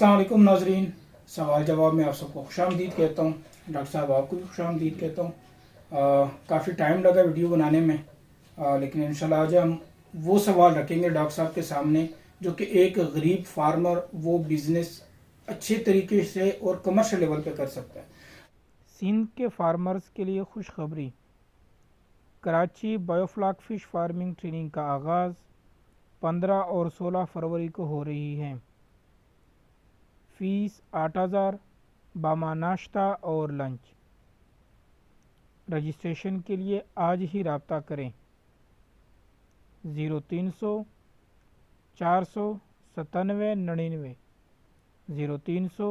अस्सलाम वालेकुम नाजरीन। सवाल जवाब में आप सबको खुशामदीद कहता हूँ। डॉक्टर साहब आपको भी खुशामदीद कहता हूँ। काफ़ी टाइम लगा वीडियो बनाने में, लेकिन इंशाल्लाह आज हम वो सवाल रखेंगे डॉक्टर साहब के सामने जो कि एक गरीब फार्मर वो बिज़नेस अच्छे तरीके से और कमर्शियल लेवल पे कर सकता है। सिंध के फार्मर्स के लिए खुशखबरी, Karachi biofloc fish farming training का आगाज़ 15 और 16 फरवरी को हो रही है। फ़ीस 8,000, बामा नाश्ता और लंच। रजिस्ट्रेशन के लिए आज ही रब्ता करें 0300 497 99 0300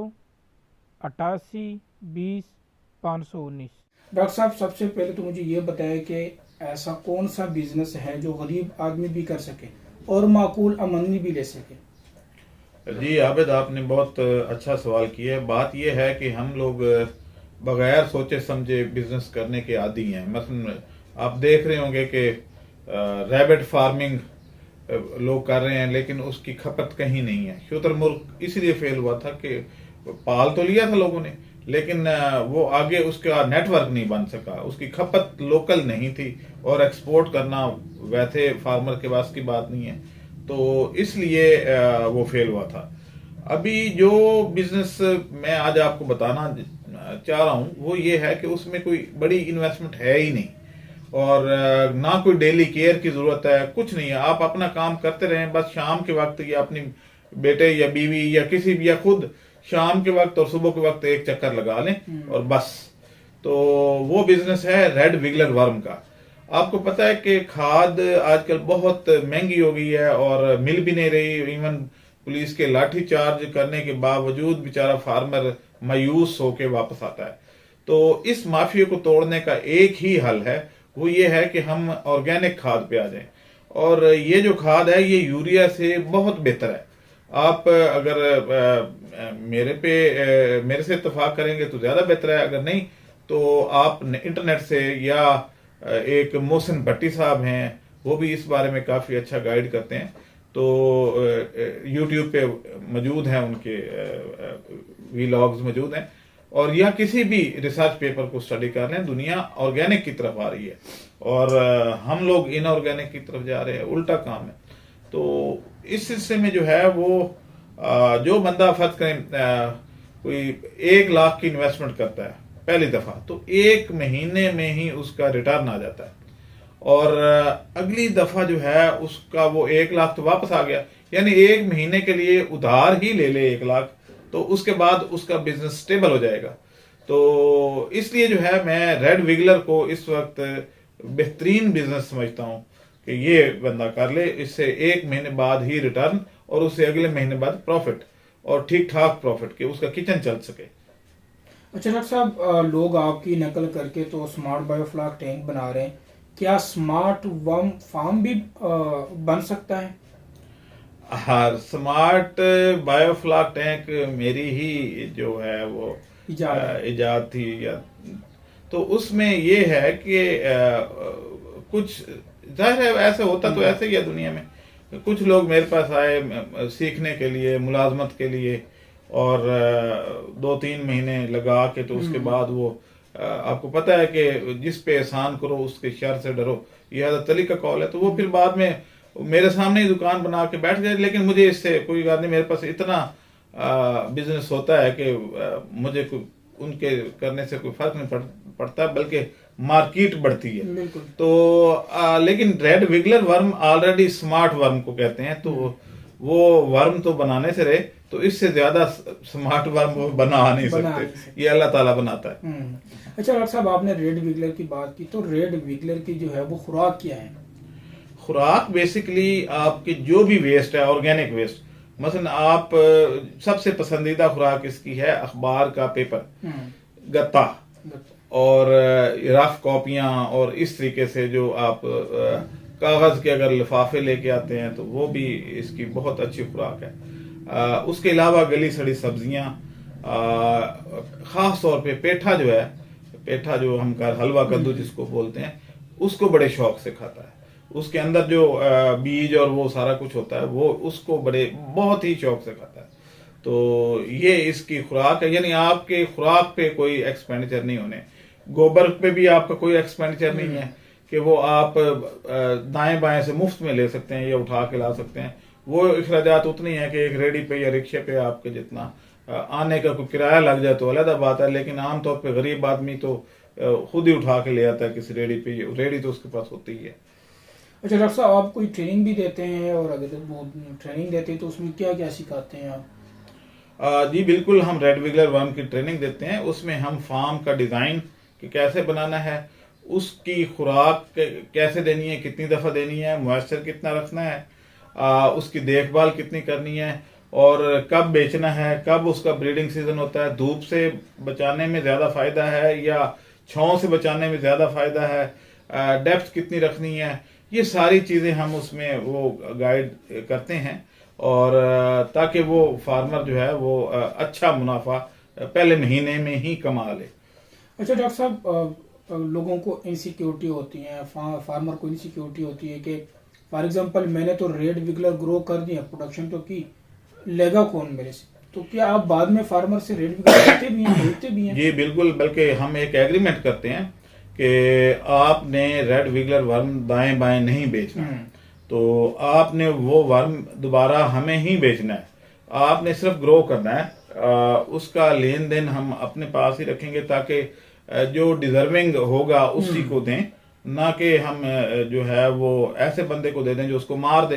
88 20 519। डॉक्टर साहब सबसे पहले तो मुझे ये बताएं कि ऐसा कौन सा बिजनेस है जो गरीब आदमी भी कर सके और माकूल आमदनी भी ले सके। जी आबिद, आपने बहुत अच्छा सवाल किया है। बात यह है कि हम लोग बगैर सोचे समझे बिजनेस करने के आदी हैं। मसलन आप देख रहे होंगे कि रैबिट फार्मिंग लोग कर रहे हैं, लेकिन उसकी खपत कहीं नहीं है। शुतुरमुर्ग इसलिए फेल हुआ था कि पाल तो लिया था लोगों ने, लेकिन वो आगे उसका नेटवर्क नहीं बन सका, उसकी खपत लोकल नहीं थी और एक्सपोर्ट करना वैसे फार्मर के पास की बात नहीं है, तो इसलिए वो फेल हुआ था। अभी जो बिजनेस मैं आज आपको बताना चाह रहा हूँ वो ये है कि उसमें कोई बड़ी इन्वेस्टमेंट है ही नहीं और ना कोई डेली केयर की जरूरत है, कुछ नहीं है। आप अपना काम करते रहें, बस शाम के वक्त या अपनी बेटे या बीवी या किसी भी या खुद शाम के वक्त और सुबह के वक्त एक चक्कर लगा लें और बस। तो वो बिजनेस है रेड विगलर वर्म का। आपको पता है कि खाद आजकल बहुत महंगी हो गई है और मिल भी नहीं रही। इवन पुलिस के लाठी चार्ज करने के बावजूद बेचारा फार्मर मायूस होके वापस आता है। तो इस माफिया को तोड़ने का एक ही हल है, वो ये है कि हम ऑर्गेनिक खाद पे आ जाएं। और ये जो खाद है ये यूरिया से बहुत बेहतर है। आप अगर मेरे से इत्तेफाक करेंगे तो ज्यादा बेहतर है, अगर नहीं तो आप इंटरनेट से या एक मोहसिन भट्टी साहब हैं, वो भी इस बारे में काफी अच्छा गाइड करते हैं, तो यूट्यूब पे मौजूद हैं, उनके वीलॉग्स मौजूद हैं। और या किसी भी रिसर्च पेपर को स्टडी कर लें, दुनिया ऑर्गेनिक की तरफ आ रही है और हम लोग इनऑर्गेनिक की तरफ जा रहे हैं, उल्टा काम है। तो इस हिस्से में जो है वो जो बंदा फर्ज करें कोई 1 लाख की इन्वेस्टमेंट करता है पहली दफा, तो 1 महीने में ही उसका रिटर्न आ जाता है और अगली दफा जो है उसका वो 1 लाख तो वापस आ गया। यानी 1 महीने के लिए उधार ही ले ले 1 लाख, तो उसके बाद उसका बिजनेस स्टेबल हो जाएगा। तो इसलिए जो है मैं रेड विगलर को इस वक्त बेहतरीन बिजनेस समझता हूं कि ये बंदा कर ले, इससे 1 महीने बाद ही रिटर्न और उससे अगले महीने बाद प्रॉफिट, और ठीक ठाक प्रॉफिट के उसका किचन चल सके। अच्छा डॉक्टर साहब, लोग आपकी नकल करके तो स्मार्ट बायोफ्लॉक टैंक बना रहे हैं, क्या स्मार्ट वर्म फार्म भी बन सकता है? हाँ, स्मार्ट बायोफ्लॉक टैंक मेरी ही जो है वो इजाद थी या, तो उसमें ये है कि कुछ जाहिर है ऐसे होता तो ऐसे ही है दुनिया में। कुछ लोग मेरे पास आए सीखने के लिए, मुलाजमत के लिए, और 2-3 महीने लगा के, तो उसके बाद वो आपको पता है कि जिस पे एहसान करो उसके शर से डरो, ये हज़रत अली का कौल है। तो वो फिर बाद में मेरे सामने ही दुकान बना के बैठ गए, लेकिन मुझे इससे कोई बात नहीं, मेरे पास इतना बिजनेस होता है कि मुझे उनके करने से कोई फर्क नहीं पड़ता, बल्कि मार्केट बढ़ती है। तो लेकिन red wiggler worm already smart worm को कहते हैं, तो वो वर्म तो बनाने से रहे, तो इससे ज्यादा स्मार्ट वर्म वो बना नहीं सकते, ये अल्लाह ताला बनाता है। अच्छा डॉक्टर साहब, आपने रेड विगलर की बात की, तो रेड विगलर की जो है वो खुराक क्या है? खुराक बेसिकली आपकी जो भी वेस्ट है, ऑर्गेनिक वेस्ट, मसलन आप सबसे पसंदीदा खुराक इसकी है अखबार का पेपर, गत्ता और रफ कॉपियां, और इस तरीके से जो आप कागज के अगर लिफाफे लेके आते हैं तो वो भी इसकी बहुत अच्छी खुराक है। उसके अलावा गली सड़ी सब्जियां, खास तौर पे पेठा जो है, पेठा जो हम हलवा कद्दू जिसको बोलते हैं, उसको बड़े शौक से खाता है। उसके अंदर जो बीज और वो सारा कुछ होता है वो उसको बड़े बहुत ही शौक से खाता है। तो ये इसकी खुराक है, यानी आपके खुराक पे कोई एक्सपेंडिचर नहीं होने, गोबर पे भी आपका कोई एक्सपेंडिचर नहीं है कि वो आप दाएं बाएं से मुफ्त में ले सकते हैं या उठा के ला सकते हैं। वो अखराजात उतनी है कि एक रेडी पे या रिक्शे पे आपके जितना आने का कोई किराया लग जाए तो अलग बात है, लेकिन आमतौर पे गरीब आदमी तो खुद ही उठा के ले आता है किसी रेडी पे, रेडी तो उसके पास होती ही है। अच्छा डॉक्टर साहब, आप कोई ट्रेनिंग भी देते हैं, और अगर वो ट्रेनिंग देते हैं तो उसमें क्या क्या सिखाते हैं आप? जी बिल्कुल, हम रेड विगलर वर्म की ट्रेनिंग देते हैं। उसमें हम फार्म का डिज़ाइन कि कैसे बनाना है, उसकी खुराक कैसे देनी है, कितनी दफ़ा देनी है, मॉइस्चर कितना रखना है, उसकी देखभाल कितनी करनी है, और कब बेचना है, कब उसका ब्रीडिंग सीजन होता है, धूप से बचाने में ज़्यादा फ़ायदा है या छांव से बचाने में ज़्यादा फ़ायदा है, डेप्थ कितनी रखनी है, ये सारी चीज़ें हम उसमें वो गाइड करते हैं, और ताकि वो फार्मर जो है वो अच्छा मुनाफा पहले महीने में ही कमा ले। अच्छा डॉक्टर साहब, लोगों को इनसिक्योरिटी होती है, फार्मर को इनसिक्योरिटी होती है कि फॉर एग्जांपल मैंने तो रेड विगलर ग्रो कर दिया, प्रोडक्शन तो की, लेगा कौन मेरे से? तो क्या आप बाद में फार्मर से रेड विगलर लेते भी हैं, खरीदते भी हैं? जी बिल्कुल, बल्कि हम एक एग्रीमेंट करते हैं कि आपने रेड विगलर वर्म दाएं बाएं नहीं बेचना, तो आपने वो वर्म दोबारा हमें ही बेचना है, आपने सिर्फ ग्रो करना है। उसका लेन देन हम अपने पास ही रखेंगे ताकि जो डिजर्विंग होगा उसी को दें, ना कि हम जो है वो ऐसे बंदे को दे दें जो उसको मार दे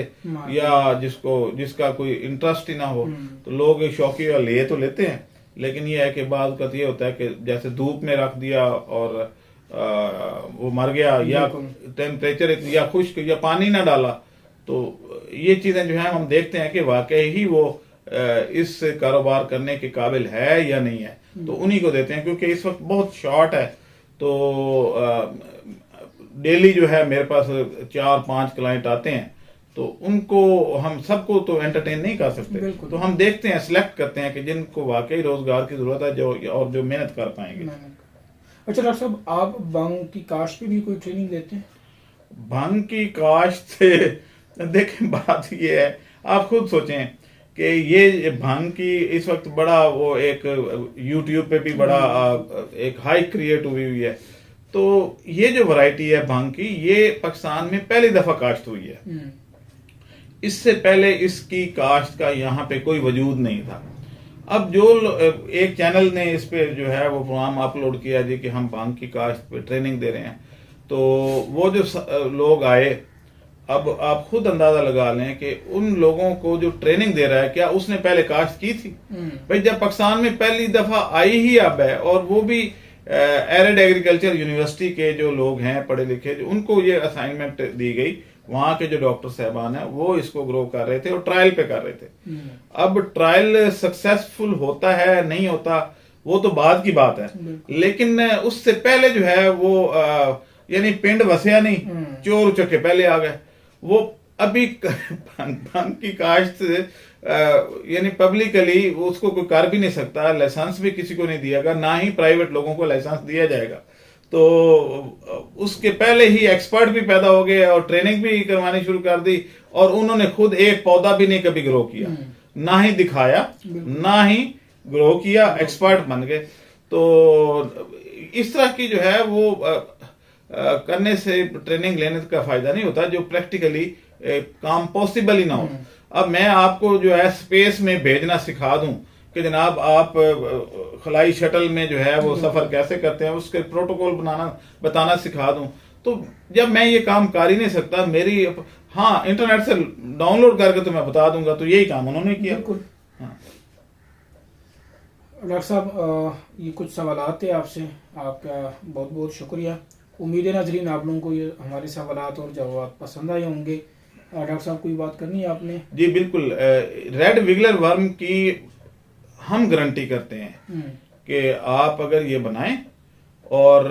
या जिसका कोई इंटरेस्ट ही ना हो। तो लोग शौकिया ले तो लेते हैं, लेकिन ये है कि बात का ये होता है कि जैसे धूप में रख दिया और वो मर गया, या टेम्परेचर या खुश्क या पानी ना डाला, तो ये चीजें जो है हम देखते हैं कि वाकई ही वो इस कारोबार करने के काबिल है या नहीं है, तो उन्हीं को देते हैं। क्योंकि इस वक्त बहुत शॉर्ट है, तो डेली जो है मेरे पास 4-5 क्लाइंट आते हैं, तो उनको हम सबको तो एंटरटेन नहीं कर सकते, तो हम देखते हैं, सिलेक्ट करते हैं कि जिनको वाकई रोजगार की जरूरत है और जो मेहनत कर पाएंगे। अच्छा डॉक्टर साहब, आप भांग की काश्त पे भी कोई ट्रेनिंग देते हैं? भांग की काश्त से देखें, बात ये है, आप खुद सोचें कि ये भांग की इस वक्त बड़ा वो एक यूट्यूब पे भी बड़ा एक हाई क्रिएट हुई है, तो ये जो वैरायटी है भांग की, ये पाकिस्तान में पहली दफा काश्त हुई है। इससे पहले इसकी काश्त का यहाँ पे कोई वजूद नहीं था। अब जो एक चैनल ने इस पे जो है वो प्रोग्राम अपलोड किया जी कि हम भांग की काश्त पे ट्रेनिंग दे रहे हैं, तो वो जो लोग आए, अब आप खुद अंदाजा लगा लें कि उन लोगों को जो ट्रेनिंग दे रहा है क्या उसने पहले काश्त की थी? भाई जब पाकिस्तान में पहली दफा आई ही अब है, और वो भी एरिड एग्रीकल्चर यूनिवर्सिटी के जो लोग हैं पढ़े लिखे, जो उनको ये असाइनमेंट दी गई, वहां के जो डॉक्टर साहबान है वो इसको ग्रो कर रहे थे और ट्रायल पे कर रहे थे। अब ट्रायल सक्सेसफुल होता है नहीं होता वो तो बाद की बात है, लेकिन उससे पहले जो है वो यानी पिंड वसया नहीं, चोर उचक्के पहले आ गए। वो अभी भांग की काश्त यानी पब्लिकली उसको कोई कर भी नहीं सकता, लाइसेंस भी किसी को नहीं दिया, ना ही प्राइवेट लोगों को लाइसेंस दिया जाएगा। तो उसके पहले ही एक्सपर्ट भी पैदा हो गए और ट्रेनिंग भी करवानी शुरू कर दी, और उन्होंने खुद एक पौधा भी नहीं कभी ग्रो किया, ना ही दिखाया, ना ही ग्रो किया, एक्सपर्ट बन गए। तो इस तरह की जो है वो करने से ट्रेनिंग लेने का फायदा नहीं होता जो प्रैक्टिकली काम पॉसिबल ही ना हो। अब मैं आपको जो है स्पेस में भेजना सिखा दूं कि जनाब आप खलाई शटल में जो है वो सफर कैसे करते हैं, उसके प्रोटोकॉल बताना सिखा दूं, तो जब मैं ये काम कर ही नहीं सकता, मेरी हाँ इंटरनेट से डाउनलोड करके तो मैं बता दूंगा, तो यही काम उन्होंने किया। हाँ। डॉक्टर साहब, ये कुछ सवाल थे आपसे, आपका बहुत बहुत शुक्रिया। उम्मीद है नाजरीन आप लोगों को ये हमारे सवाल और जवाब पसंद आए होंगे। डॉक्टर साहब कोई बात करनी है आपने? जी बिल्कुल, रेड विगलर वर्म की हम गारंटी करते हैं कि आप अगर ये बनाएं और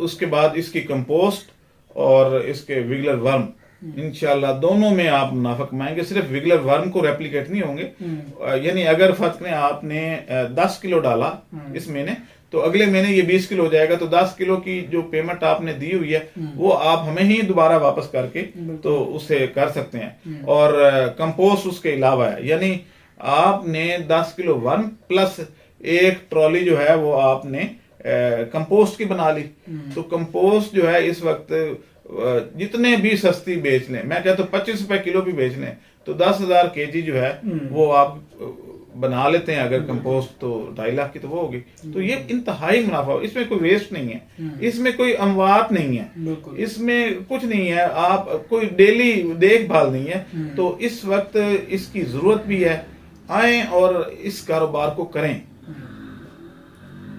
उसके बाद इसकी कंपोस्ट और इसके विगलर वर्म इंशाल्लाह दोनों में आप मुनाफा कमाएंगे। सिर्फ विगलर वर्म को रेप्लिकेट नहीं होंगे, यानी अगर फर्ज में आपने 10 किलो डाला इस महीने, तो अगले महीने ये 20 किलो हो जाएगा, तो 10 किलो की जो पेमेंट आपने दी हुई है वो आप हमें ही दोबारा वापस करके तो उसे कर सकते हैं। और कंपोस्ट उसके अलावा है, यानी आपने 10 किलो वन प्लस एक ट्रॉली जो है वो आपने कंपोस्ट की बना ली। तो कंपोस्ट जो है इस वक्त जितने भी सस्ती बेच लें, मैं कहता हूँ 25 रुपए किलो भी बेच लें, तो 10,000 केजी जो है वो आप बना लेते हैं अगर कंपोस्ट, तो 2.5 लाख की तो वो होगी। तो ये इंतहाई मुनाफा, इसमें कोई वेस्ट नहीं है, इसमें कोई अमवात नहीं है, इसमें कुछ नहीं है, आप कोई डेली देखभाल नहीं है। तो इस वक्त इसकी जरूरत भी है, आए और इस कारोबार को करें।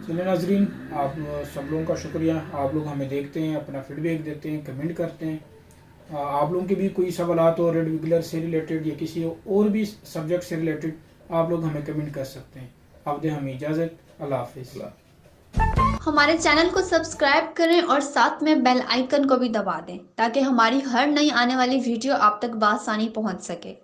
चलिए नाजरीन, आप सब लोगों का शुक्रिया। आप लोग हमें देखते हैं, अपना फीडबैक देते हैं, कमेंट करते हैं। आप लोगों के भी कोई सवालात हो रेड विगलर से रिलेटेड या किसी और भी सब्जेक्ट से रिलेटेड, आप लोग हमें कमेंट कर सकते हैं। आप दें हमें इजाज़त। अल्लाह हाफिज़। हमारे चैनल को सब्सक्राइब करें और साथ में बेल आइकन को भी दबा दें ताकि हमारी हर नई आने वाली वीडियो आप तक बआसानी पहुंच सके।